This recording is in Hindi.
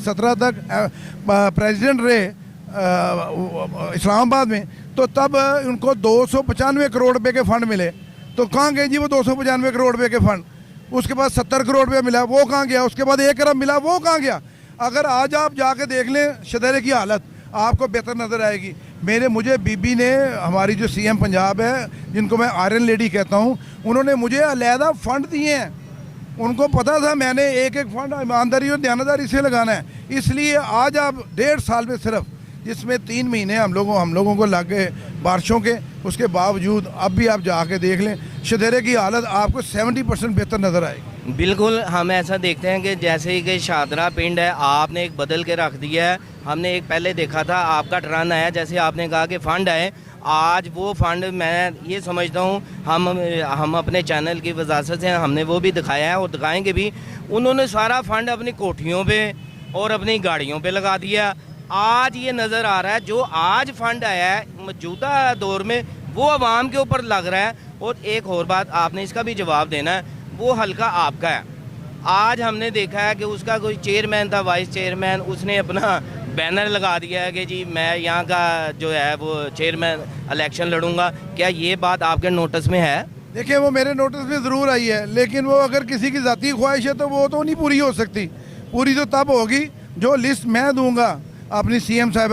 2017 तक प्रेसिडेंट रहे इस्लामाबाद में, तो तब उनको 295 करोड़ रुपए के फंड मिले। तो कहाँ गए जी वो 295 करोड़ रुपए के फंड? उसके बाद 70 करोड़ रुपया मिला, वो कहाँ गया? उसके बाद 1 अरब मिला, वो कहाँ गया? अगर आज आप जाके देख लें शदेरे की हालत, आपको बेहतर नज़र आएगी। मुझे बीबी ने, हमारी जो सीएम पंजाब है, जिनको मैं आयरन लेडी कहता हूँ, उन्होंने मुझे अलहदा फंड दिए हैं। उनको पता था मैंने एक एक फंड ईमानदारी और दयानतदारी से लगाना है। इसलिए आज आप 1.5 साल में सिर्फ, जिसमें 3 महीने हम लोगों को लग गए बारिशों के, उसके बावजूद अब भी आप जाके देख लें शदेरे की हालत आपको 70% बेहतर नज़र आएगी। बिल्कुल, हम ऐसा देखते हैं कि जैसे ही कि शादरा पिंड है, आपने एक बदल के रख दिया है। हमने एक पहले देखा था आपका टर्न आया, जैसे आपने कहा कि फ़ंड आए, आज वो फ़ंड मैं ये समझता हूँ हम अपने चैनल की वजाहत से हमने वो भी दिखाया है और दिखाएंगे भी। उन्होंने सारा फ़ंड अपनी कोठियों पे और अपनी गाड़ियों पे लगा दिया। आज ये नज़र आ रहा है जो आज फ़ंड आया है मौजूदा दौर में, वो आवाम के ऊपर लग रहा है। और एक और बात आपने इसका भी जवाब देना है, वो हल्का आपका है। आज हमने देखा है कि उसका कोई चेयरमैन था, वाइस चेयरमैन, उसने अपना बैनर लगा दिया है कि जी मैं यहाँ का जो है वो चेयरमैन इलेक्शन लड़ूंगा। क्या ये बात आपके नोटिस में है? देखिए, वो मेरे नोटिस में ज़रूर आई है, लेकिन वो अगर किसी की ज़ाती ख्वाहिश है तो वो तो नहीं पूरी हो सकती। पूरी तो तब होगी जो लिस्ट मैं दूंगा अपनी सीएम साहब